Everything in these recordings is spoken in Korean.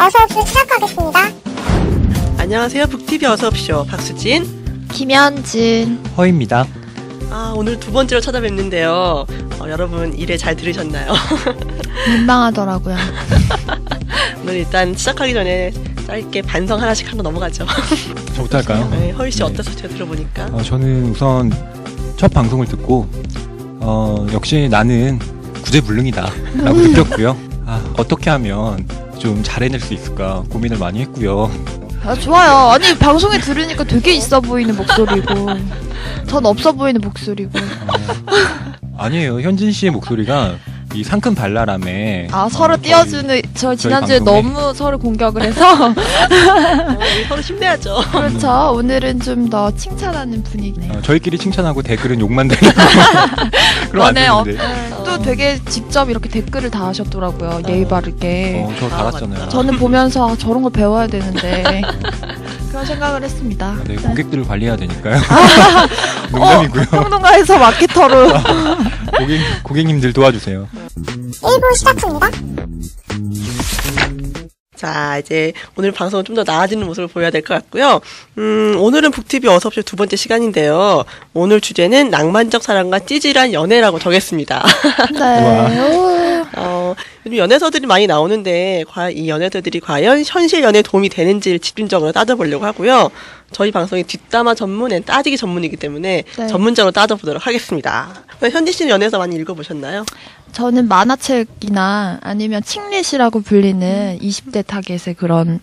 어서옵쇼 시작하겠습니다. 안녕하세요. 북TV 어서옵쇼 박수진, 김현진, 허입니다. 오늘 두 번째로 찾아뵙는데요. 여러분 1회 잘 들으셨나요? 민망하더라고요. 오늘 일단 시작하기 전에 짧게 반성 하나씩 하러 넘어가죠. 저부터 할까요? 네, 허희씨 어떠셨어요? 들어보니까? 저는 우선 첫 방송을 듣고 역시 나는 구제불능이다 라고 느꼈고요. 어떻게 하면 좀 잘해낼 수 있을까 고민을 많이 했고요. 좋아요. 아니 방송에 들으니까 되게 있어 보이는 목소리고 전 없어 보이는 목소리고. 아니에요. 현진 씨의 목소리가 이 상큼 발랄함에 서로 띄워주는 저 지난주에 너무 서로 공격을 해서 서로 힘내야죠. 그렇죠. 오늘은 좀 더 칭찬하는 분위기네요. 저희끼리 칭찬하고 댓글은 욕만 되는 그럼 안 되는데. 또 되게 직접 이렇게 댓글을 다 하셨더라고요. 예의 바르게. 저 달았잖아요. 저는 보면서 저런 걸 배워야 되는데 그런 생각을 했습니다. 네, 고객들을 관리해야 되니까요. 농담이고요. 평론가에서 마케터로 고객님들 도와주세요. 1부 시작합니다. 자, 이제 오늘 방송은 좀 더 나아지는 모습을 보여야 될 것 같고요. 오늘은 북TV 어서옵쇼 두 번째 시간인데요. 오늘 주제는 낭만적 사랑과 찌질한 연애라고 정했습니다. 네. 요즘 연애서들이 많이 나오는데 이 연애서들이 과연 현실 연애에 도움이 되는지를 집중적으로 따져보려고 하고요. 저희 방송이 뒷담화 전문엔 따지기 전문이기 때문에 네. 전문적으로 따져보도록 하겠습니다. 현지 씨는 연애서 많이 읽어보셨나요? 저는 만화책이나 아니면 칭릿이라고 불리는 20대 타겟의 그런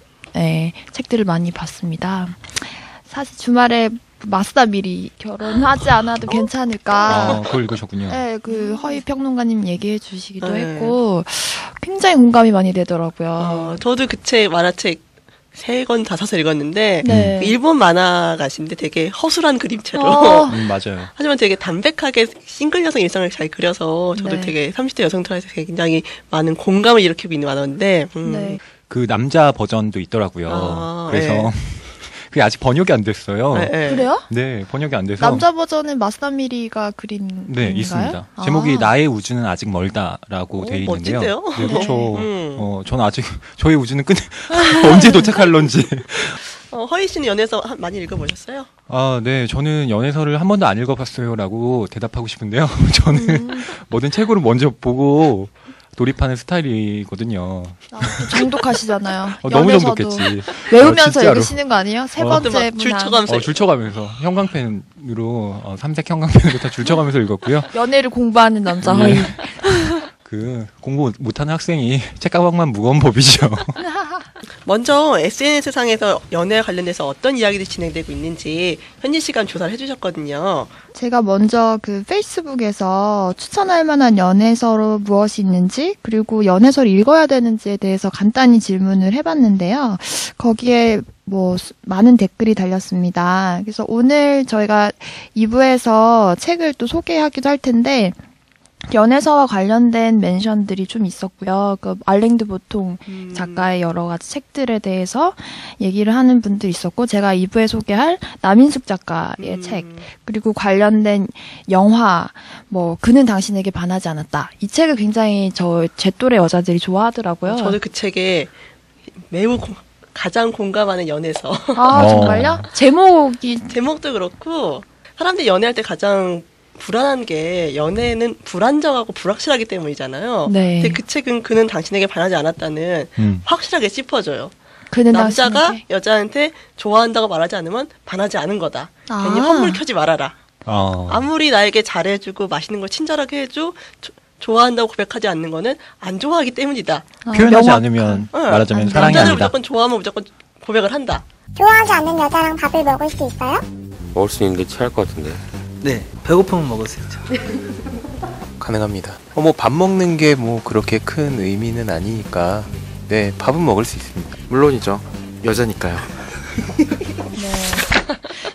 책들을 많이 봤습니다. 사실 주말에 마스다 미리 결혼하지 않아도 괜찮을까. 그걸 읽으셨군요. 네, 그 허희 평론가님 얘기해 주시기도 했고 굉장히 공감이 많이 되더라고요. 저도 그 책 만화책 3권, 5권 읽었는데 네. 그 일본 만화가신데 되게 허술한 그림체로 맞아요. 하지만 되게 담백하게 싱글 여성 일상을 잘 그려서 저도 네. 되게 30대 여성들한테 굉장히 많은 공감을 일으키고 있는 만화인데 네. 그 남자 버전도 있더라고요. 그래서 네. 그게 아직 번역이 안 됐어요. 네, 네. 그래요? 네, 번역이 안 돼서. 남자 버전은 마스다 미리가 그린 네, 건가요? 있습니다. 제목이 나의 우주는 아직 멀다라고 돼 있는데요. 멋진데요? 네, 그렇죠. 저는 아직 저의 우주는 언제 도착할런지. 허희 씨는 연애서 많이 읽어보셨어요? 네, 저는 연애서를 한 번도 안 읽어봤어요라고 대답하고 싶은데요. 저는 뭐든 책으로 먼저 보고 돌입하는 스타일이거든요. 정독하시잖아요. 너무 연애서도 정독했지. 외우면서 진짜로. 읽으시는 거 아니에요? 세 번째 문항. 줄쳐가면서 줄쳐가면서 형광펜으로 삼색 형광펜으로 다 줄쳐가면서 읽었고요. 연애를 공부하는 남자 허희. 그 공부 못하는 학생이 책가방만 무거운 법이죠. 먼저 SNS상에서 연애와 관련돼서 어떤 이야기들이 진행되고 있는지 현지 씨가 조사를 해주셨거든요. 제가 먼저 그 페이스북에서 추천할 만한 연애서로 무엇이 있는지 그리고 연애서를 읽어야 되는지에 대해서 간단히 질문을 해봤는데요. 거기에 많은 댓글이 달렸습니다. 그래서 오늘 저희가 2부에서 책을 또 소개하기도 할 텐데 연애서와 관련된 멘션들이 좀 있었고요. 그 알랭드 보통 작가의 여러 가지 책들에 대해서 얘기를 하는 분들이 있었고, 제가 2부에 소개할 남인숙 작가의 책, 그리고 관련된 영화, 그는 당신에게 반하지 않았다. 이 책을 굉장히 제 또래 여자들이 좋아하더라고요. 저도 그 책에 매우 가장 공감하는 연애서. 정말요? 제목도 그렇고, 사람들이 연애할 때 가장 불안한 게 연애는 불안정하고 불확실하기 때문이잖아요. 네. 근데 그 책은 그는 당신에게 반하지 않았다는 확실하게 짚어줘요. 남자가 여자한테 좋아한다고 말하지 않으면 반하지 않은 거다. 괜히 헛물 켜지 말아라. 아무리 나에게 잘해주고 맛있는 걸 친절하게 해줘 좋아한다고 고백하지 않는 거는 안 좋아하기 때문이다. 표현하지 않으면 말하자면 사랑이 남자를 아니다. 무조건 좋아하면 무조건 고백을 한다. 좋아하지 않는 여자랑 밥을 먹을 수 있어요? 먹을 수 있는데 취할 것 같은데. 네, 배고프면 먹을 수 있죠. 가능합니다. 밥 먹는 게 그렇게 큰 의미는 아니니까 네, 밥은 먹을 수 있습니다. 물론이죠. 여자니까요. 네.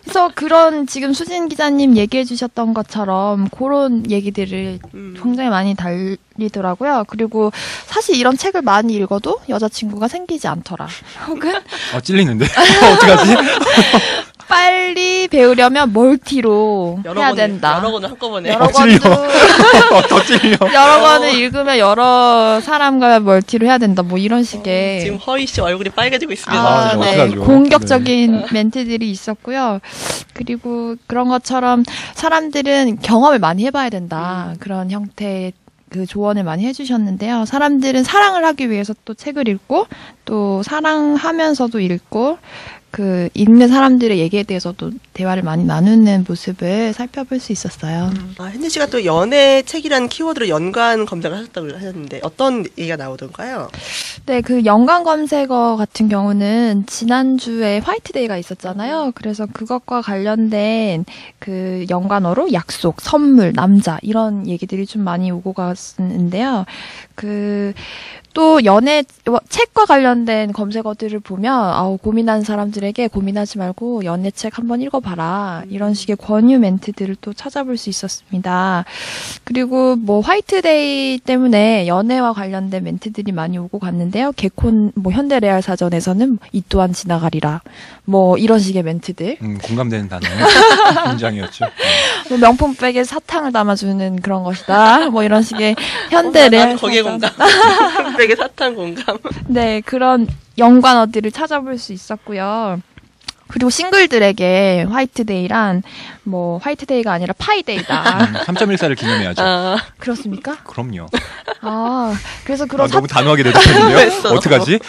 그래서 그런 지금 수진 기자님 얘기해 주셨던 것처럼 그런 얘기들을 굉장히 많이 달리더라고요. 그리고 사실 이런 책을 많이 읽어도 여자친구가 생기지 않더라. 혹은 찔리는데? 어떡하지? 빨리 배우려면 멀티로 해야 된다. 여러 권을 한꺼번에. 여러 권도 더 찔려. 여러 권을 읽으면 여러 사람과 멀티로 해야 된다. 뭐 이런 식의. 지금 허희 씨 얼굴이 빨개지고 있습니다. 네. 공격적인 멘트들이 있었고요. 그리고 그런 것처럼 사람들은 경험을 많이 해봐야 된다. 그런 형태의 그 조언을 많이 해주셨는데요. 사람들은 사랑을 하기 위해서 또 책을 읽고 또 사랑하면서도 읽고 그 읽는 사람들의 얘기에 대해서도 대화를 많이 나누는 모습을 살펴볼 수 있었어요. 현진 씨가 또 연애 책이라는 키워드로 연관 검색을 하셨다고 하셨는데 어떤 얘기가 나오던가요? 네, 그 연관 검색어 같은 경우는 지난주에 화이트데이가 있었잖아요. 그래서 그것과 관련된 그 연관어로 약속, 선물, 남자 이런 얘기들이 좀 많이 오고 갔는데요. 또 연애 책과 관련된 검색어들을 보면 고민하는 사람들에게 고민하지 말고 연애 책 한번 읽어봐라 이런 식의 권유 멘트들을 또 찾아볼 수 있었습니다. 그리고 뭐 화이트데이 때문에 연애와 관련된 멘트들이 많이 오고 갔는데요. 개콘 뭐 현대레알사전에서는 이 또한 지나가리라 뭐 이런 식의 멘트들. 공감되는 단어 굉장히였죠. 뭐 명품백에 사탕을 담아주는 그런 것이다. 뭐 이런 식의 현대레알사전. 거기에 공감. 백의 사탕 공감. 네, 그런 연관어들을 찾아볼 수 있었고요. 그리고 싱글들에게 화이트데이란 뭐 화이트데이가 아니라 파이데이다. 3.14를 기념해야죠. 그렇습니까? 그럼요. 그래서 그런 너무 단호하게 대답했는데요. 어떡하지?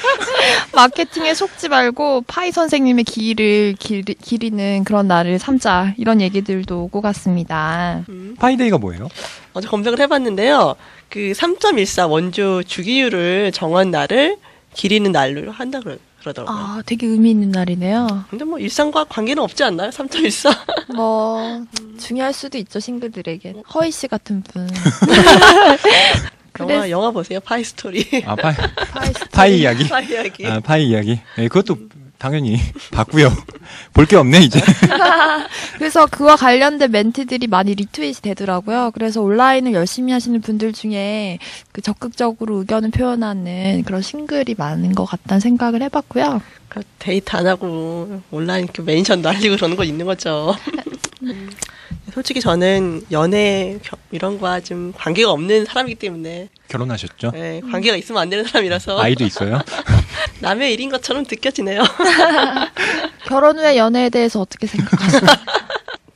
마케팅에 속지 말고 파이 선생님의 기를 기리는 그런 날을 삼자 이런 얘기들도 오고 갔습니다. 파이데이가 뭐예요? 어제 검색을 해봤는데요. 그 3.14 원조 주기율을 정한 날을 기리는 날로 한다 그러더라고요. 되게 의미 있는 날이네요. 근데 뭐 일상과 관계는 없지 않나요? 3.14? 뭐 중요할 수도 있죠, 싱글들에게. 허희 씨 같은 분. 영화 보세요. 파이 스토리. 파이 이야기? 파이 이야기. 파이 이야기. 네, 그것도 당연히 봤고요. 볼 게 없네 이제. 그래서 그와 관련된 멘트들이 많이 리트윗이 되더라고요. 그래서 온라인을 열심히 하시는 분들 중에 그 적극적으로 의견을 표현하는 그런 싱글이 많은 것 같다는 생각을 해봤고요. 데이트 안 하고 온라인 그 멘션 날리고 그러는 거 있는 거죠. 솔직히 저는 연애 이런 거와 좀 관계가 없는 사람이기 때문에. 결혼하셨죠? 네, 관계가 있으면 안 되는 사람이라서. 아이도 있어요? 남의 일인 것처럼 느껴지네요. 결혼 후에 연애에 대해서 어떻게 생각하세요?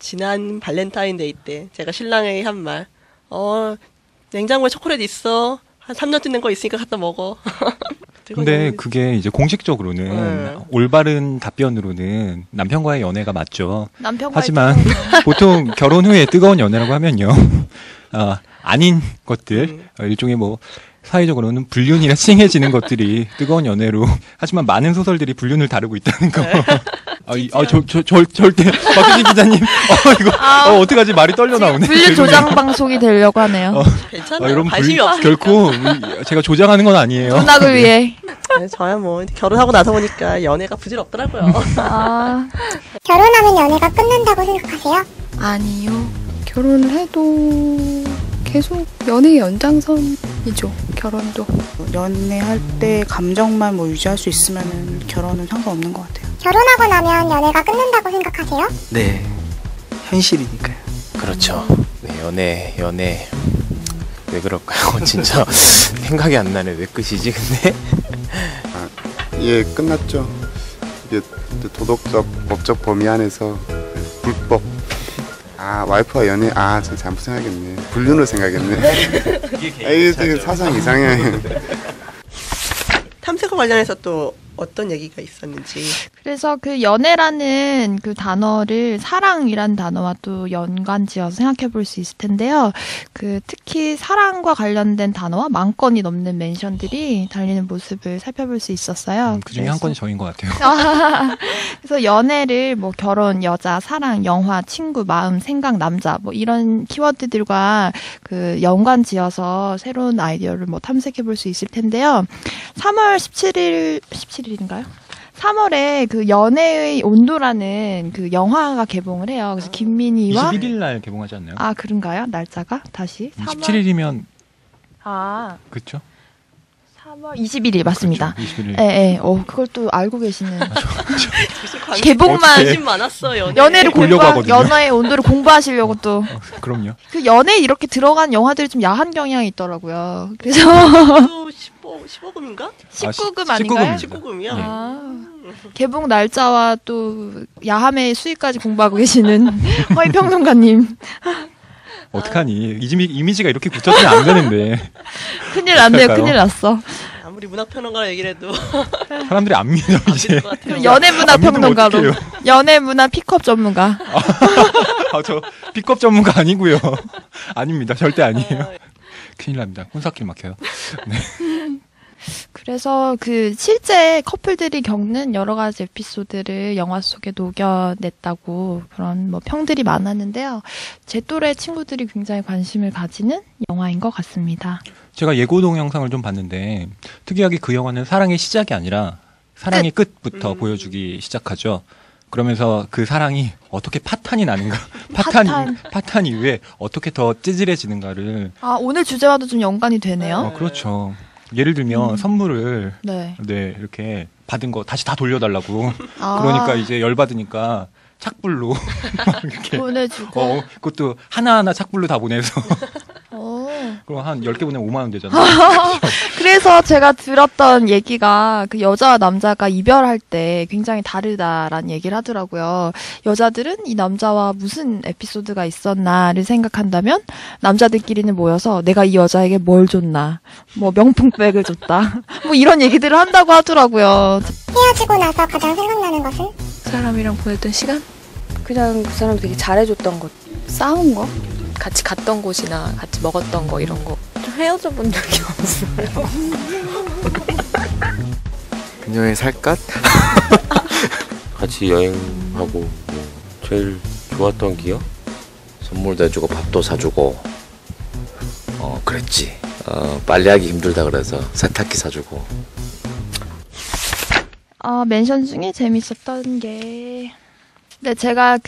지난 발렌타인데이 때 제가 신랑에게 한 말. 냉장고에 초콜릿 있어. 한 3년쯤 된 거 있으니까 갖다 먹어. 근데 그게 이제 공식적으로는 올바른 답변으로는 남편과의 연애가 맞죠. 하지만 보통 결혼 후에 뜨거운 연애라고 하면요. 아닌 것들, 일종의 뭐 사회적으로는 불륜이라 칭해지는 것들이 뜨거운 연애로. 하지만 많은 소설들이 불륜을 다루고 있다는 거. 절대 박수진 기자님, 이거 어떡하지? 말이 떨려 나오네. 불륜 조장 방송이 되려고 하네요. 괜찮아요. 여러분 관심이 없어요. 결코 제가 조장하는 건 아니에요. 문학을 위해. 네, 저야 뭐 결혼하고 나서 보니까 연애가 부질없더라고요. 결혼하면 연애가 끝난다고 생각하세요? 아니요. 결혼을 해도 계속 연애의 연장선이죠. 결혼도. 연애할 때 감정만 뭐 유지할 수 있으면 결혼은 상관없는 것 같아요. 결혼하고 나면 연애가 끝난다고 생각하세요? 네. 현실이니까요. 그렇죠. 네, 연애. 왜 그럴까요? 진짜 생각이 안 나네. 왜 끝이지 근데? 예, 끝났죠. 이게 도덕적, 법적 범위 안에서 불법. 와이프와 연애, 저 잘못 생각했네. 불륜을 생각했네. 이게 되게 사상 이상해. 탐색과 관련해서 또 어떤 얘기가 있었는지. 그래서 그 연애라는 그 단어를 사랑이란 단어와 또 연관지어서 생각해 볼 수 있을 텐데요. 그 특히 사랑과 관련된 단어와 10,000건이 넘는 멘션들이 달리는 모습을 살펴볼 수 있었어요. 그중에 한 건이 저인 것 같아요. 그래서 연애를 뭐 결혼, 여자, 사랑, 영화, 친구, 마음, 생각, 남자 뭐 이런 키워드들과 그 연관지어서 새로운 아이디어를 뭐 탐색해 볼 수 있을 텐데요. 3월 17일인가요? 3월에 그 연애의 온도라는 그 영화가 개봉을 해요. 그래서 김민희와 21일 날 개봉하지 않나요? 그런가요? 날짜가 다시 17일이면 아, 그렇죠. 3월 21일 맞습니다. 그렇죠, 21일. 예. 그걸 또 알고 계시는. 개봉만 관심 많았어. 연애를 연애의 온도를 공부하시려고 또. 그럼요. 그 연애 이렇게 들어간 영화들이 좀 야한 경향이 있더라고요. 그래서 15금인가? 19금 아닌가요? 19금이요. 개봉 날짜와 또 야함의 수위까지 공부하고 계시는 허위평론가님. 어떡하니. 이미지가 이렇게 굳혀지면 안 되는데. 큰일 났네요. 큰일 났어. 아무리 문학평론가라 얘기를 해도 사람들이 안 믿어 이제. 연애문화평론가로. 연애문화 픽업 전문가. 저 픽업 전문가 아니고요. 아닙니다. 절대 아니에요. 큰일 납니다. 혼사길 막혀요. 네. 그래서 실제 커플들이 겪는 여러 가지 에피소드를 영화 속에 녹여냈다고 그런 평들이 많았는데요. 제 또래 친구들이 굉장히 관심을 가지는 영화인 것 같습니다. 제가 예고 동영상을 좀 봤는데 특이하게 그 영화는 사랑의 시작이 아니라 사랑의 끝부터 보여주기 시작하죠. 그러면서 그 사랑이 어떻게 파탄이 나는가, 파탄 이후에 어떻게 더 찌질해지는가를. 오늘 주제와도 좀 연관이 되네요. 그렇죠. 예를 들면 선물을 이렇게 받은 거 다시 다 돌려달라고. 그러니까 이제 열받으니까 착불로 이렇게 보내주고. 그것도 하나하나 착불로 다 보내서. 그럼 한 10개 보내면 5만 원 되잖아요. 그래서 제가 들었던 얘기가 그 여자와 남자가 이별할 때 굉장히 다르다라는 얘기를 하더라고요. 여자들은 이 남자와 무슨 에피소드가 있었나를 생각한다면 남자들끼리는 모여서 내가 이 여자에게 뭘 줬나, 명품백을 줬다, 이런 얘기들을 한다고 하더라고요. 헤어지고 나서 가장 생각나는 것은? 그 사람이랑 보냈던 시간? 그냥 그 사람 되게 잘해줬던 것. 싸운 거? 같이 갔던 곳이나 같이 먹었던 거 이런 거. 좀 헤어져 본 적이 없어요. 그녀의 살갗? 같이 여행하고 제일 좋았던 기억? 선물도 해주고 밥도 사주고 그랬지. 빨래하기 힘들다 그래서 세탁기 사주고. 멘션 중에 재밌었던 게 제가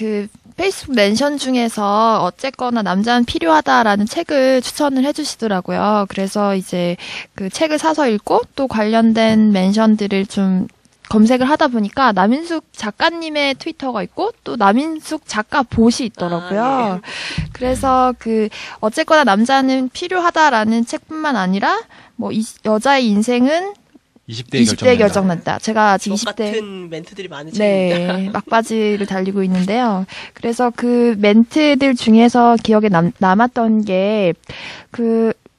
페이스북 멘션 중에서 어쨌거나 남자는 필요하다라는 책을 추천을 해주시더라고요. 그래서 이제 그 책을 사서 읽고 또 관련된 멘션들을 좀 검색을 하다 보니까 남인숙 작가님의 트위터가 있고 또 남인숙 작가 봇이 있더라고요. 그래서 어쨌거나 남자는 필요하다라는 책뿐만 아니라 여자의 인생은 20대에 결정난다. 제가 아직 20대 같은 멘트들이 많은 책입니다. 막바지를 달리고 있는데요. 그래서 그 멘트들 중에서 기억에 남았던 게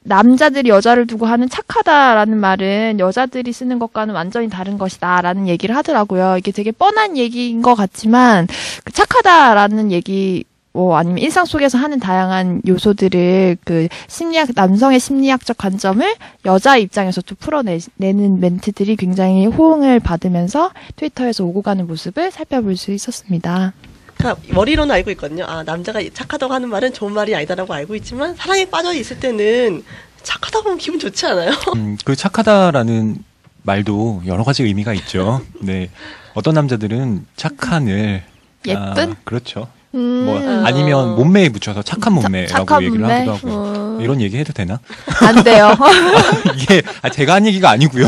남자들이 여자를 두고 하는 착하다라는 말은 여자들이 쓰는 것과는 완전히 다른 것이다라는 얘기를 하더라고요. 이게 되게 뻔한 얘기인 것 같지만 착하다라는 얘기 아니면 일상 속에서 하는 다양한 요소들을 남성의 심리학적 관점을 여자의 입장에서 또 풀어내는 멘트들이 굉장히 호응을 받으면서 트위터에서 오고 가는 모습을 살펴볼 수 있었습니다. 그러니까 머리로는 알고 있거든요. 남자가 착하다고 하는 말은 좋은 말이 아니다라고 알고 있지만 사랑에 빠져 있을 때는 착하다고 하면 기분 좋지 않아요? 그 착하다라는 말도 여러 가지 의미가 있죠. 네, 어떤 남자들은 착한을 예쁜? 그렇죠. 아니면 몸매에 붙여서 착한 몸매라고 얘기를 하기도 하고. 이런 얘기 해도 되나? 안 돼요. 이게 제가 한 얘기가 아니고요.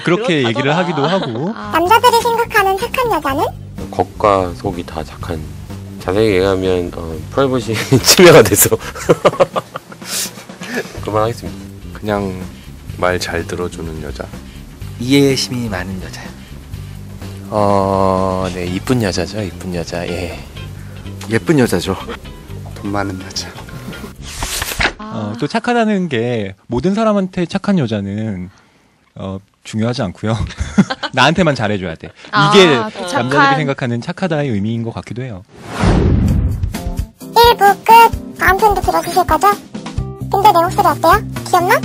그렇게 얘기를 하기도 하고. 남자들이 생각하는 착한 여자는? 겉과 속이 다 착한. 자세히 얘기하면 프라이버시 침해가 돼서 그만하겠습니다. 그냥 말 잘 들어주는 여자. 이해심이 많은 여자요. 네, 이쁜 여자죠. 이쁜 여자. 예. 예쁜 여자죠. 돈 많은 여자. 또 착하다는 게 모든 사람한테 착한 여자는 중요하지 않고요. 나한테만 잘해줘야 돼. 이게 남자들이 생각하는 착하다의 의미인 것 같기도 해요. 1부 끝. 다음 편도 들어주실 거죠? 근데 내 목소리 어때요? 귀엽나?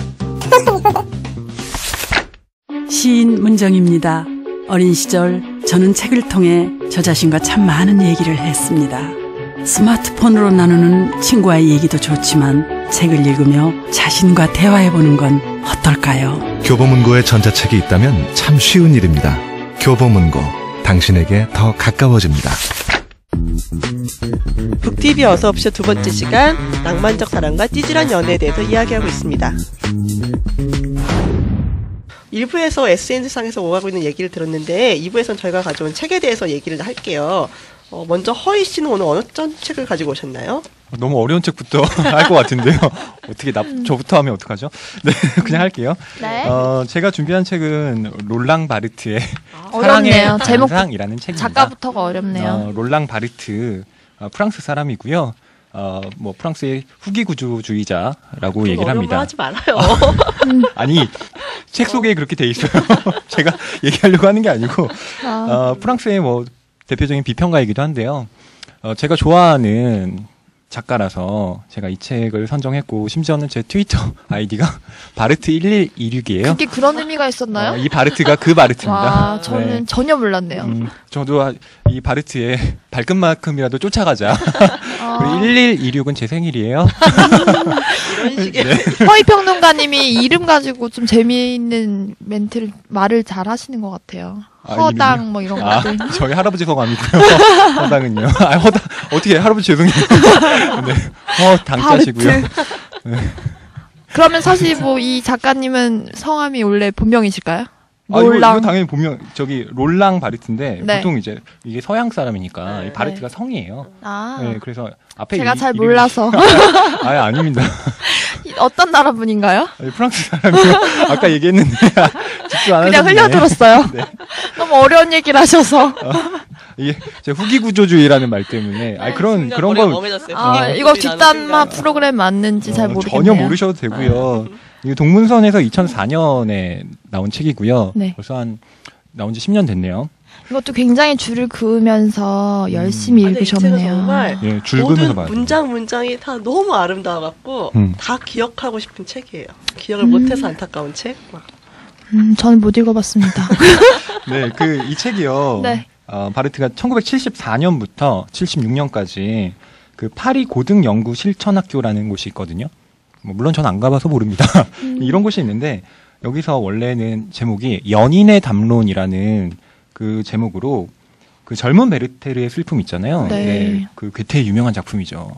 시인 문정입니다. 어린 시절 저는 책을 통해 저 자신과 참 많은 얘기를 했습니다. 스마트폰으로 나누는 친구와의 얘기도 좋지만 책을 읽으며 자신과 대화해보는 건 어떨까요? 교보문고에 전자책이 있다면 참 쉬운 일입니다. 교보문고, 당신에게 더 가까워집니다. 북TV 어서옵쇼 두 번째 시간, 낭만적 사랑과 찌질한 연애에 대해서 이야기하고 있습니다. 1부에서 SNS상에서 오가고 있는 얘기를 들었는데 2부에서는 저희가 가져온 책에 대해서 얘기를 할게요. 먼저 허희 씨는 오늘 어떤 책을 가지고 오셨나요? 너무 어려운 책부터 할 것 같은데요. 어떻게 저부터 하면 어떡하죠? 네, 그냥 할게요. 네. 제가 준비한 책은 롤랑 바르트의 어렵네요. 사랑의 단상이라는 책입니다. 작가부터가 어렵네요. 롤랑 바르트 프랑스 사람이고요. 뭐 프랑스의 후기 구조주의자라고 얘기를 합니다. 하지 말아요. 아니 책 소개에 그렇게 돼 있어요. 제가 얘기하려고 하는 게 아니고 프랑스의 뭐 대표적인 비평가이기도 한데요. 제가 좋아하는 작가라서 제가 이 책을 선정했고 심지어는 제 트위터 아이디가 바르트1126이에요. 그게 그런 의미가 있었나요? 이 바르트가 그 바르트입니다. 와, 저는 전혀 몰랐네요. 저도 이 바르트의 발끝만큼이라도 쫓아가자. 1126은 제 생일이에요. 이런 식의 허위평론가님이 이름 가지고 좀 재미있는 말을 잘 하시는 것 같아요. 허당 뭐 이런 것들. 저희 할아버지 성함이고요. 허당은요. 허당 어떻게 할아버지 죄송해요. 네. 허당자시고요. 네. 그러면 사실 뭐 이 작가님은 성함이 원래 본명이실까요? 이거 당연히 본명 롤랑 바르트인데 네. 보통 이제 이게 서양 사람이니까 이 바르트가 성이에요. 네, 그래서 앞에 제가 잘 몰라서. 아닙니다. 어떤 나라 분인가요? 프랑스 사람이요. 아까 얘기했는데 집중 안 그냥 흘려들었어요. 네. 너무 어려운 얘기를 하셔서. 이게 제 후기 구조주의라는 말 때문에 그런 거 이거 뒷담화 프로그램 맞는지 잘 모르겠네요. 전혀 모르셔도 되고요. 이게 동문선에서 2004년에 나온 책이고요. 네. 벌써 나온 지 10년 됐네요. 이것도 굉장히 줄을 그으면서 열심히 읽으셨네요. 정말 줄 모든 그으면서 문장이 다 너무 아름다워갖고 다 기억하고 싶은 책이에요. 기억을 못해서 안타까운 책. 저는 못 읽어봤습니다. 네, 이 책이요. 네. 바르트가 1974년부터 76년까지 그 파리 고등연구 실천학교라는 곳이 있거든요. 물론 전 안 가봐서 모릅니다. 이런 곳이 있는데 여기서 원래는 제목이 연인의 담론이라는 그 제목으로 그 젊은 베르테르의 슬픔 있잖아요. 네. 그 괴테의 유명한 작품이죠.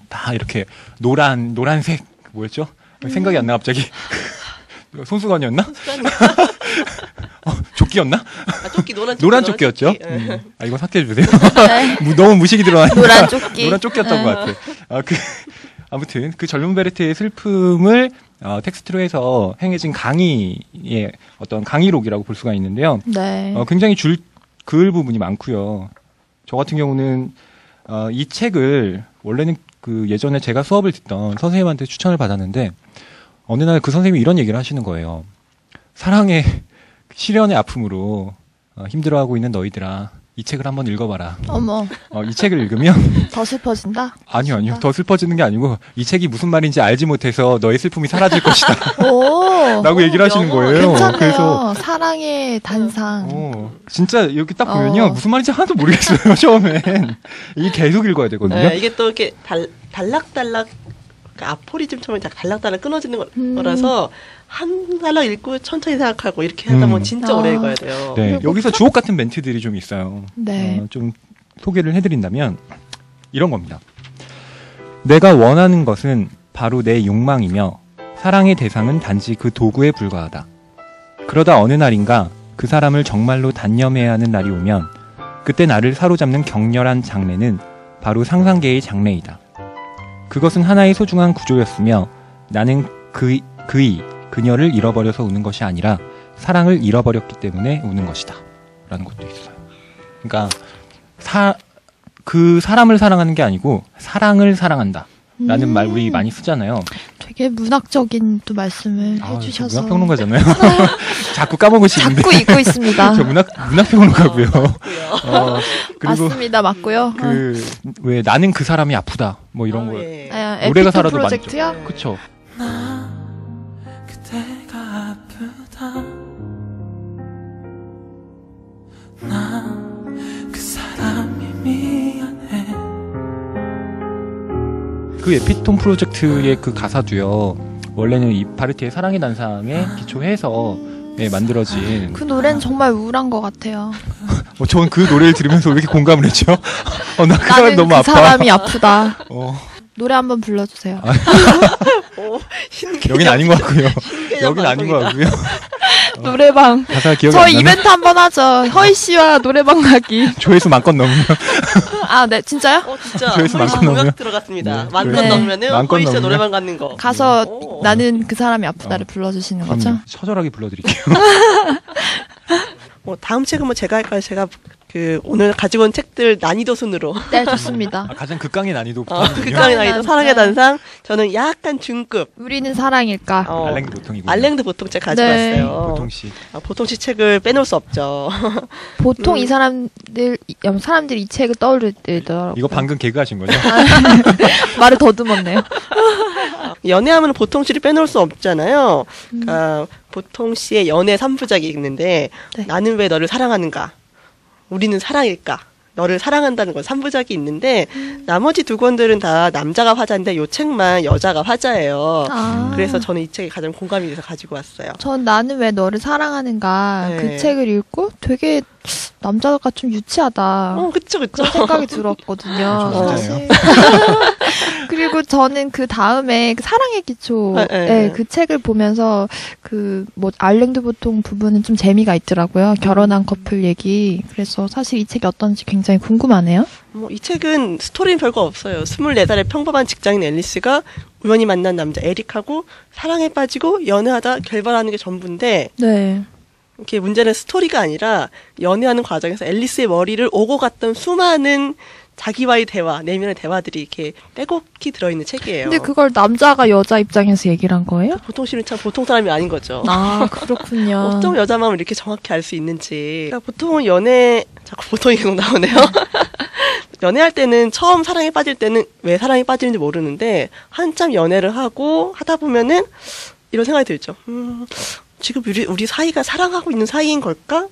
다 이렇게 노란색 뭐였죠? 생각이 안 나 갑자기. 손수건이었나? 조끼였나? 노란 조끼였죠. 이거 삭제해 주세요. 네. 너무 무식이 들어가니까. 노란 조끼. 노란 조끼였던 것 같아. 아무튼 그 젊은 베르테의 슬픔을 텍스트로 해서 행해진 강의의 어떤 강의록이라고 볼 수가 있는데요. 네. 굉장히 그을 부분이 많고요. 저 같은 경우는 이 책을 원래는 그 예전에 제가 수업을 듣던 선생님한테 추천을 받았는데 어느 날 그 선생님이 이런 얘기를 하시는 거예요. 사랑의 시련의 아픔으로 힘들어하고 있는 너희들아, 이 책을 한번 읽어봐라. 어머. 이 책을 읽으면 더 슬퍼진다? 아니요. 더 슬퍼지는 게 아니고 이 책이 무슨 말인지 알지 못해서 너의 슬픔이 사라질 것이다. 라고 얘기를 하시는 거예요. 괜찮네요. 그래서 사랑의 단상. 진짜 여기 딱 보면요. 무슨 말인지 하나도 모르겠어요. 처음엔. 이게 계속 읽어야 되거든요. 네, 이게 또 이렇게 달락달락 아포리즘처럼 달락달락 끊어지는 거라서 한 달락 읽고 천천히 생각하고 이렇게 하다 보면 진짜 오래 읽어야 돼요. 네, 여기서 주옥 같은 멘트들이 좀 있어요. 네. 좀 소개를 해드린다면 이런 겁니다. 내가 원하는 것은 바로 내 욕망이며 사랑의 대상은 단지 그 도구에 불과하다. 그러다 어느 날인가 그 사람을 정말로 단념해야 하는 날이 오면 그때 나를 사로잡는 격렬한 장래는 바로 상상계의 장래이다. 그것은 하나의 소중한 구조였으며 나는 그녀를 잃어버려서 우는 것이 아니라 사랑을 잃어버렸기 때문에 우는 것이다. 라는 것도 있어요. 그러니까 그 사람을 사랑하는 게 아니고 사랑을 사랑한다. 라는 말 우리 많이 쓰잖아요. 되게 문학적인 또 말씀을 해주셔서. 문학평론가잖아요. 자꾸 까먹으시는데. 자꾸 잊고 있습니다. 저 문학평론가고요. 그리고 맞습니다. 맞고요. 왜 나는 그 사람이 아프다. 뭐 이런 거. 노래가 살아도 프로젝트요? 많죠. 그쵸. 그대가 아프다. 나 그 사람이 미안해. 그 에피톤 프로젝트의 그 가사도요. 원래는 이 바르트의 사랑의 단상에 기초해서 만들어진. 그 노래는 정말 우울한 것 같아요. 저는 그 노래를 들으면서 왜 이렇게 공감을 했죠? 나 그 사람 너무 아파. 사람이 아프다. 노래 한번 불러주세요. 여긴 아닌 것 같고요. 여긴 아닌 것 같고요. 노래방. 가사 기억이 저희 이벤트 한번 하죠. 허이 씨와 노래방 가기. 조회수 만건 넘으면. 아, 네, 진짜요? 진짜. 조회수 만건 넘으면 들어갔습니다. 만건 넘으면은 허이 씨와 노래방 가는 거. 가서 나는 그 사람이 아프다를 불러주시는 거죠? 처절하게 불러드릴게요. 다음 책은 제가 할까요? 제가 오늘 가지고 온 책들 난이도 순으로. 네, 좋습니다. 가장 극강의 난이도. 극강의 난이도. 사랑의 단상. 저는 약간 중급. 우리는 사랑일까? 알랭드 보통이고. 알랭드 보통 책 가지고 왔어요. 보통시. 보통시 책을 빼놓을 수 없죠. 보통 이 사람들이 이 책을 떠올리더라고요. 이거 방금 개그하신 거죠? 말을 더듬었네요. 연애하면 보통시를 빼놓을 수 없잖아요. 그러니까 보통시의 연애 3부작이 있는데 나는 왜 너를 사랑하는가? 우리는 사랑일까? 너를 사랑한다는 건 3부작이 있는데 나머지 두 권들은 다 남자가 화자인데 이 책만 여자가 화자예요. 그래서 저는 이 책이 가장 공감이 돼서 가지고 왔어요. 전 나는 왜 너를 사랑하는가 그 책을 읽고 되게 남자가 좀 유치하다. 그쵸. 그런 생각이 들었거든요. 사실. 그리고 저는 그 다음에 사랑의 기초 그 책을 보면서 알랭드 보통 부분은 좀 재미가 있더라고요. 결혼한 커플 얘기. 그래서 사실 이 책이 어떤지 굉장히 궁금하네요. 이 책은 스토리는 별거 없어요. 24살의 평범한 직장인 앨리스가 우연히 만난 남자 에릭하고 사랑에 빠지고 연애하다 결별하는 게 전부인데 이렇게 문제는 스토리가 아니라 연애하는 과정에서 앨리스의 머리를 오고 갔던 수많은 자기와의 대화, 내면의 대화들이 이렇게 빼곡히 들어있는 책이에요. 근데 그걸 남자가 여자 입장에서 얘기를 한 거예요? 보통시는 참 보통 사람이 아닌 거죠. 아, 그렇군요. 어쩜 여자 마음을 이렇게 정확히 알 수 있는지. 그러니까 보통은 자꾸 보통이 계속 나오네요. 연애할 때는 처음 사랑에 빠질 때는 왜 사랑에 빠지는지 모르는데 한참 연애를 하다 보면은 이런 생각이 들죠. 지금 우리 사이가 사랑하고 있는 사이인 걸까?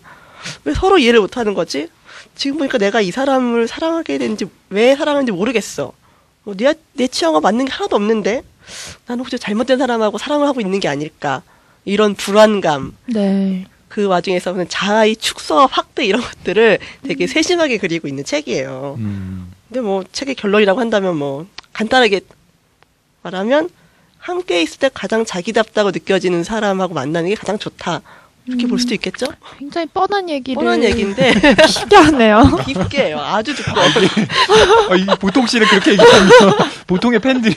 왜 서로 이해를 못하는 거지? 지금 보니까 내가 이 사람을 사랑하게 된지 왜 사랑하는지 모르겠어. 내 취향과 맞는 게 하나도 없는데 나는 혹시 잘못된 사람하고 사랑을 하고 있는 게 아닐까. 이런 불안감. 그 와중에서 자아의 축소와 확대 이런 것들을 되게 세심하게 그리고 있는 책이에요. 근데 책의 결론이라고 한다면 간단하게 말하면 함께 있을 때 가장 자기답다고 느껴지는 사람하고 만나는 게 가장 좋다. 이렇게 볼 수도 있겠죠? 굉장히 뻔한 뻔한 얘기인데 깊게 하네요. 깊게 해요. 아주 두꺼워. 이 보통시를 그렇게 얘기하면 보통의 팬들이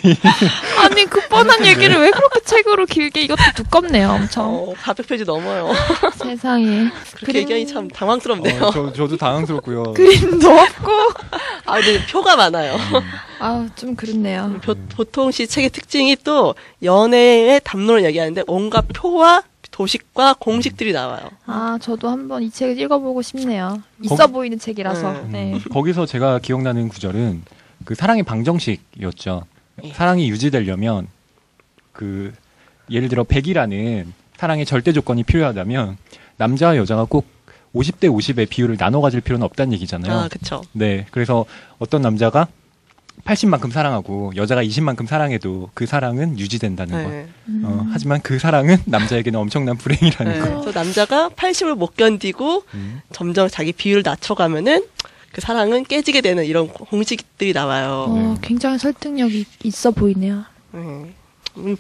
아니 그 뻔한 얘기를 왜 그렇게 책으로 길게 이것도 두껍네요. 엄청 400페이지 넘어요. 세상에. 그렇게 얘기하니 참 당황스럽네요. 저도 당황스럽고요. 그림도 없고 근데 표가 많아요. 좀 그렇네요. 보통시 책의 특징이 또 연애의 담론을 얘기하는데 온갖 표와 도식과 공식들이 나와요. 저도 한번 이 책을 읽어보고 싶네요. 있어 보이는 책이라서. 거기서 제가 기억나는 구절은 그 사랑의 방정식이었죠. 사랑이 유지되려면 예를 들어 100이라는 사랑의 절대 조건이 필요하다면 남자와 여자가 꼭 50대 50의 비율을 나눠 가질 필요는 없다는 얘기잖아요. 그렇죠. 네, 그래서 어떤 남자가 80만큼 사랑하고 여자가 20만큼 사랑해도 그 사랑은 유지된다는 것. 하지만 그 사랑은 남자에게는 엄청난 불행이라는 것. 그래서 남자가 80을 못 견디고 점점 자기 비율을 낮춰가면은 그 사랑은 깨지게 되는 이런 공식들이 나와요. 굉장히 설득력이 있어 보이네요.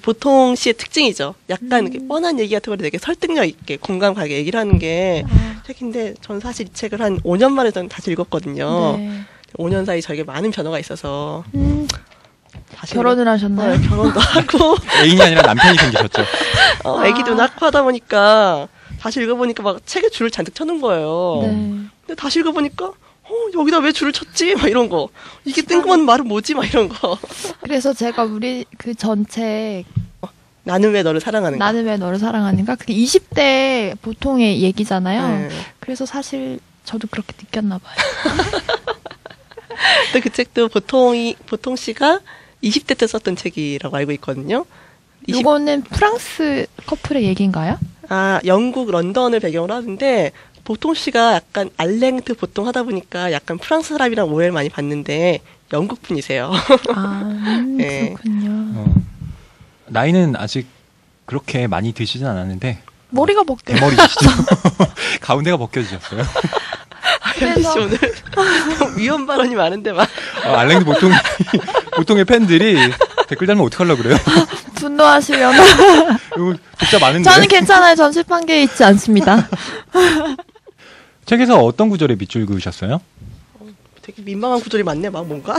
보통 시의 특징이죠. 약간 이렇게 뻔한 얘기 같은 걸 되게 설득력 있게 공감 가게 얘기를 하는 게 책인데 전 사실 이 책을 한 5년 만에 저는 다시 읽었거든요. 5년 사이 저에게 많은 변화가 있어서 결혼을 하셨나요? 결혼도 하고 애인이 아니라 남편이 생기셨죠. 애기도 낳고 하다 보니까 다시 읽어보니까 막 책에 줄을 잔뜩 쳐놓은 거예요. 근데 다시 읽어보니까 여기다 왜 줄을 쳤지? 막 이런 거. 이게 뜬금없는 말은 뭐지? 막 이런 거. 그래서 제가 우리 그 전책 나는 왜 너를 사랑하는가? 나는 왜 너를 사랑하는가? 그게 20대 보통의 얘기잖아요. 그래서 사실 저도 그렇게 느꼈나 봐요. 또 그 책도 보통 씨가 20대 때 썼던 책이라고 알고 있거든요. 이거는 프랑스 커플의 얘기인가요? 영국 런던을 배경으로 하는데 보통 씨가 약간 알랭드 보통 하다 보니까 약간 프랑스 사람이랑 오해를 많이 받는데 영국 분이세요. 그렇군요. 나이는 아직 그렇게 많이 드시진 않았는데 머리가 벗겨. 대머리시죠. 가운데가 벗겨지셨어요. 혜리 씨 오늘 위험 발언이 많은데 막. 알랭드 보통의 팬들이 댓글 달면 어떡하려고 그래요? 분노하시려나? 이거 독자 많은데. 저는 괜찮아요. 전 실판계에 있지 않습니다. 책에서 어떤 구절에 밑줄 그으셨어요? 되게 민망한 구절이 많네, 막 뭔가.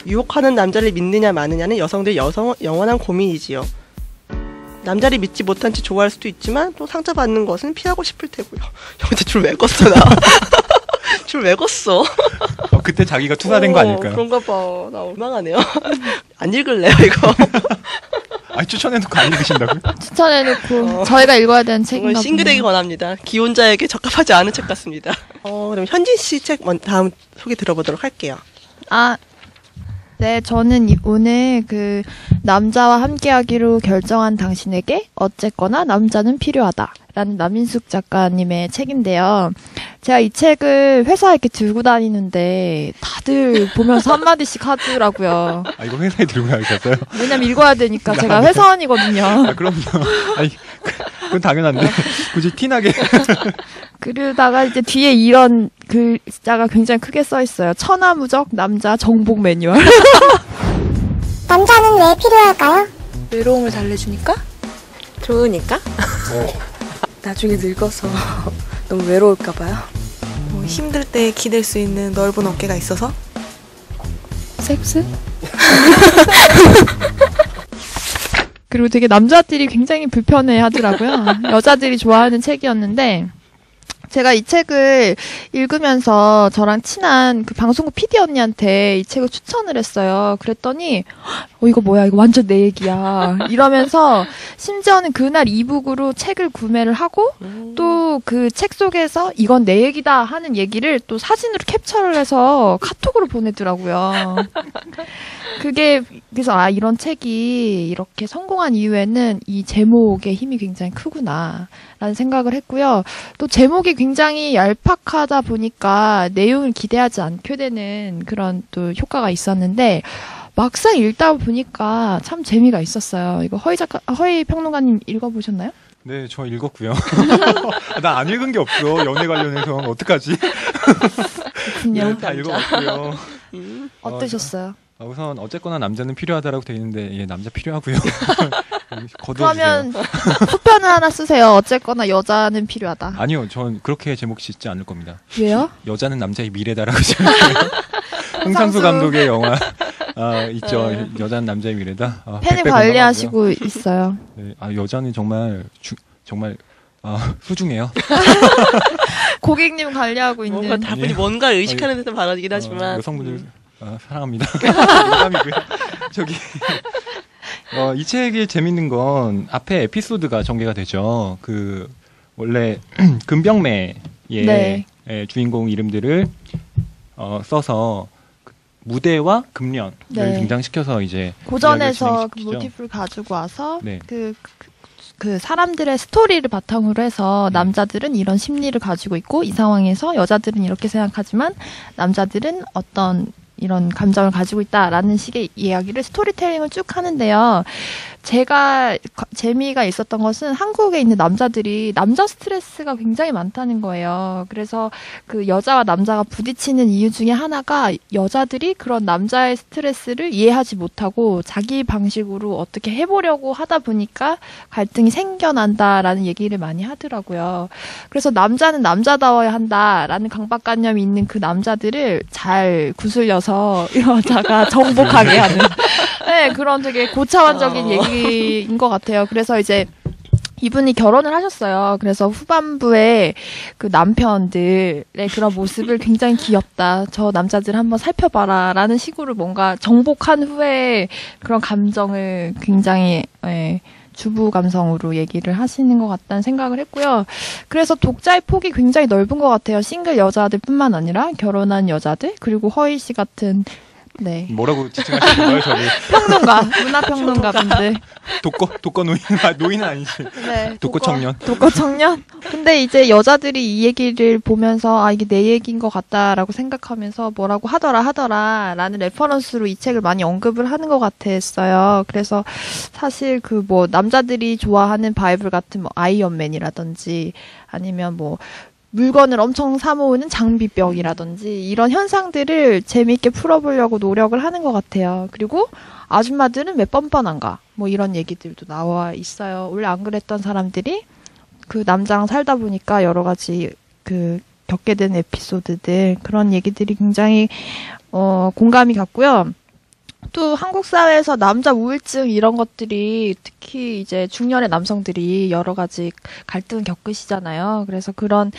유혹하는 남자를 믿느냐 마느냐는 여성들의 영원한 고민이지요. 남자를 믿지 못한 채 좋아할 수도 있지만 또 상처받는 것은 피하고 싶을 테고요. 근데 줄 왜 껐어, 나? 줄 왜 껐어? 그때 자기가 투사된 거 아닐까요? 그런가 봐. 나 원망하네요. 안 읽을래요, 이거? 아니, 추천해놓고 안 읽으신다고요? 추천해놓고 저희가 읽어야 되는 책인가 보네요. 싱글에게 권합니다. 기혼자에게 적합하지 않은 책 같습니다. 그럼 현진 씨 책 다음 소개 들어보도록 할게요. 네, 저는 오늘 그 남자와 함께하기로 결정한 당신에게 어쨌거나 남자는 필요하다 라는 남인숙 작가님의 책인데요. 제가 이 책을 회사에 이렇게 들고 다니는데 다들 보면서 한마디씩 하더라고요. 이거 회사에 들고 다니셨어요? 왜냐면 읽어야 되니까. 제가 회사원이거든요. 그럼요. 그건 당연한데 굳이 티나게. 그러다가 이제 뒤에 이런 글자가 굉장히 크게 써 있어요. 천하무적 남자 정복 매뉴얼. 남자는 왜 필요할까요? 외로움을 달래주니까? 좋으니까? 나중에 늙어서 너무 외로울까봐요. 힘들 때 기댈 수 있는 넓은 어깨가 있어서? 섹스? 그리고 되게 남자들이 굉장히 불편해 하더라고요. 여자들이 좋아하는 책이었는데, 제가 이 책을 읽으면서 저랑 친한 그 방송국 PD 언니한테 이 책을 추천을 했어요. 그랬더니 이거 뭐야, 이거 완전 내 얘기야 이러면서 심지어는 그날 이북으로 책을 구매를 하고 또 그 책 속에서 이건 내 얘기다 하는 얘기를 또 사진으로 캡처를 해서 카톡으로 보내더라고요. 그게 그래서 이런 책이 이렇게 성공한 이유에는 이 제목의 힘이 굉장히 크구나 라는 생각을 했고요. 또 제목이 굉장히 얄팍하다 보니까 내용을 기대하지 않게 되는 그런 또 효과가 있었는데, 막상 읽다 보니까 참 재미가 있었어요. 이거 허희 평론가님 읽어보셨나요? 네, 저 읽었고요. 나 안 읽은 게 없어. 연애 관련해서 어떡하지? 그렇군요. 다 읽어봤고요. 어떠셨어요? 우선 어쨌거나 남자는 필요하다라고 돼 있는데 남자 필요하고요. 그러면 후편을 하나 쓰세요. 어쨌거나 여자는 필요하다. 아니요, 전 그렇게 제목 짓지 않을 겁니다. 왜요? 여자는 남자의 미래다라고 생각해요. 흥상수 감독의 영화 있죠. 여자는 남자의 미래다. 팬을 관리하시고 있어요. 네, 여자는 정말 소중해요. 고객님 관리하고 있는. 다분히 뭔가 의식하는 듯한 발언이긴 하지만 여성분들 사랑합니다. 농담이고요. 이 책이 재밌는 건 앞에 에피소드가 전개가 되죠. 원래 금병매의 주인공 이름들을 써서 무대와 금련을 등장시켜서 이제 고전에서 그 모티프를 가지고 와서 그 사람들의 스토리를 바탕으로 해서 남자들은 이런 심리를 가지고 있고 이 상황에서 여자들은 이렇게 생각하지만 남자들은 어떤 이런 감정을 가지고 있다라는 식의 이야기를 스토리텔링을 쭉 하는데요. 제가 재미가 있었던 것은 한국에 있는 남자들이 남자 스트레스가 굉장히 많다는 거예요. 그래서 그 여자와 남자가 부딪히는 이유 중에 하나가 여자들이 그런 남자의 스트레스를 이해하지 못하고 자기 방식으로 어떻게 해보려고 하다 보니까 갈등이 생겨난다라는 얘기를 많이 하더라고요. 그래서 남자는 남자다워야 한다라는 강박관념이 있는 그 남자들을 잘 구슬려서 여자가 정복하게 하는 그런 되게 고차원적인 얘기인 것 같아요. 그래서 이제 이분이 결혼을 하셨어요. 그래서 후반부에 그 남편들의 그런 모습을 굉장히 귀엽다. 저 남자들 한번 살펴봐라. 라는 식으로 뭔가 정복한 후에 그런 감정을 굉장히 주부 감성으로 얘기를 하시는 것 같다는 생각을 했고요. 그래서 독자의 폭이 굉장히 넓은 것 같아요. 싱글 여자들뿐만 아니라 결혼한 여자들, 그리고 허희 씨 같은 뭐라고 지칭하시는 거예요, 저를? 평론가, 문화평론가 분들. 독거 노인, 노인은 아니지. 독거 청년. 독거 청년? 근데 이제 여자들이 이 얘기를 보면서 이게 내 얘기인 것 같다라고 생각하면서 뭐라고 하더라 라는 레퍼런스로 이 책을 많이 언급을 하는 것 같았어요. 그래서 사실 남자들이 좋아하는 바이블 같은 아이언맨이라든지 아니면 물건을 엄청 사모으는 장비병이라든지 이런 현상들을 재미있게 풀어보려고 노력을 하는 것 같아요. 그리고 아줌마들은 왜 뻔뻔한가 뭐 이런 얘기들도 나와 있어요. 원래 안 그랬던 사람들이 그 남자랑 살다 보니까 여러 가지 그 겪게 된 에피소드들 그런 얘기들이 굉장히 공감이 갔고요. 또 한국 사회에서 남자 우울증 이런 것들이 특히 이제 중년의 남성들이 여러 가지 갈등을 겪으시잖아요. 그래서 그런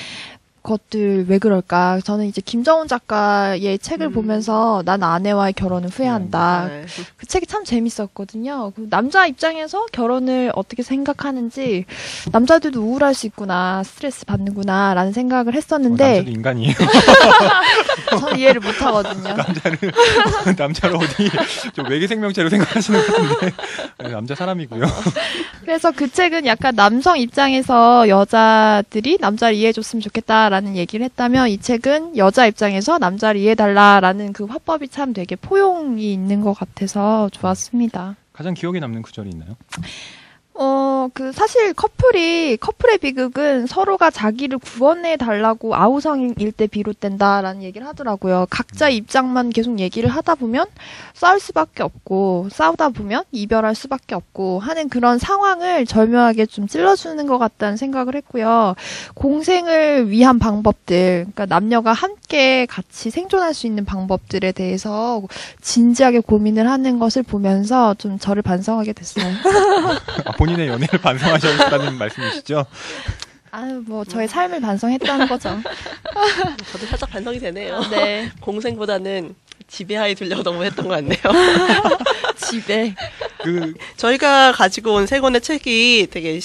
것들 왜 그럴까? 저는 이제 김정훈 작가의 책을 보면서 난 아내와의 결혼을 후회한다. 그 책이 참 재밌었거든요. 남자 입장에서 결혼을 어떻게 생각하는지 남자들도 우울할 수 있구나, 스트레스 받는구나 라는 생각을 했었는데 남자도 인간이에요. 저는 이해를 못하거든요. 남자를 어디 좀 외계 생명체로 생각하시는 것 같은데 남자 사람이고요. 그래서 그 책은 약간 남성 입장에서 여자들이 남자를 이해해줬으면 좋겠다라는 얘기를 했다면 이 책은 여자 입장에서 남자를 이해해달라라는 그 화법이 참 되게 포용이 있는 것 같아서 좋았습니다. 가장 기억에 남는 구절이 있나요? 사실 커플의 비극은 서로가 자기를 구원해 달라고 아우성일 때 비롯된다라는 얘기를 하더라고요. 각자 입장만 계속 얘기를 하다 보면 싸울 수밖에 없고, 싸우다 보면 이별할 수밖에 없고 하는 그런 상황을 절묘하게 좀 찔러주는 것 같다는 생각을 했고요. 공생을 위한 방법들, 그러니까 남녀가 함께 같이 생존할 수 있는 방법들에 대해서 진지하게 고민을 하는 것을 보면서 좀 저를 반성하게 됐어요. 본인의 연애를 반성하셨다는 말씀이시죠? 저의 삶을 반성했다는 거죠. 저도 살짝 반성이 되네요. 네. 공생보다는 지배하에 두려고 너무 했던 것 같네요. 지배. 저희가 가지고 온 세 권의 책이 되게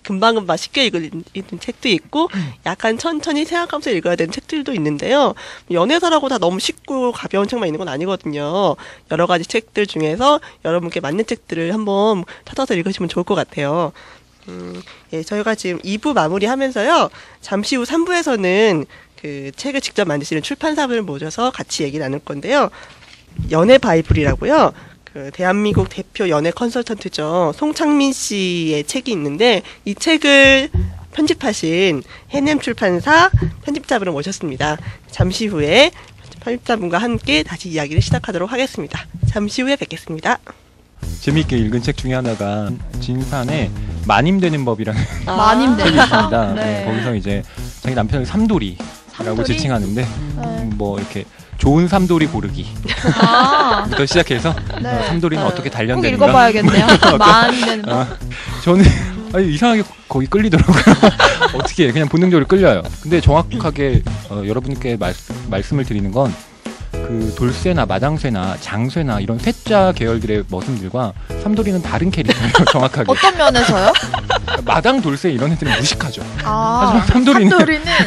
금방금방 쉽게 읽는 책도 있고 약간 천천히 생각하면서 읽어야 되는 책들도 있는데요. 연애사라고 다 너무 쉽고 가벼운 책만 있는 건 아니거든요. 여러 가지 책들 중에서 여러분께 맞는 책들을 한번 찾아서 읽으시면 좋을 것 같아요. 저희가 지금 2부 마무리하면서요. 잠시 후 3부에서는 그 책을 직접 만드시는 출판사분을 모셔서 같이 얘기 나눌 건데요. 연애 바이블이라고요. 그 대한민국 대표 연애 컨설턴트죠. 송창민 씨의 책이 있는데 이 책을 편집하신 해냄 출판사 편집자분을 모셨습니다. 잠시 후에 편집자분과 함께 다시 이야기를 시작하도록 하겠습니다. 잠시 후에 뵙겠습니다. 재미있게 읽은 책 중에 하나가 진산의 마님되는 법이라는 마님되는 책이 있습니다. 네. 거기서 이제 자기 남편을 삼돌이라고 지칭하는데 뭐 이렇게 좋은 삼돌이 고르기부터 시작해서 네. 삼돌이는 어떻게 단련되는가 꼭 읽어봐야겠네요. 마님되는 법. 저는 이상하게 거기 끌리더라고요. 어떻게 그냥 본능적으로 끌려요. 근데 정확하게 여러분께 말씀을 드리는 건 그 돌쇠나 마당쇠나 장쇠나 이런 쇠자 계열들의 머슴들과 삼돌이는 다른 캐릭터예요. 정확하게. 어떤 면에서요? 마당, 돌쇠 이런 애들은 무식하죠. 하지만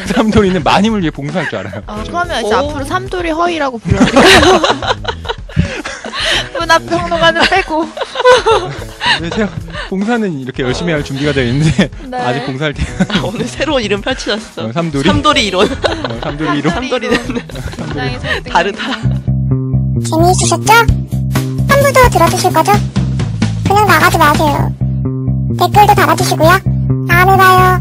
삼돌이는 마님을 위해 봉사할 줄 알아요. 그러면 이제 앞으로 삼돌이 허이라고 불러드릴까요? 문화평론가는 빼고. 네, 제가 봉사는 이렇게 열심히 할 준비가 되어 있는데 네. 아직 봉사할 때 오늘 새로운 이름 펼치셨어. 삼돌이 이론. 삼돌이 이론. 삼돌이는 다르다. 재미있으셨죠? 3부도 들어주실 거죠? 그냥 나가지 마세요. 댓글도 달아주시고요. 다음에 봐요.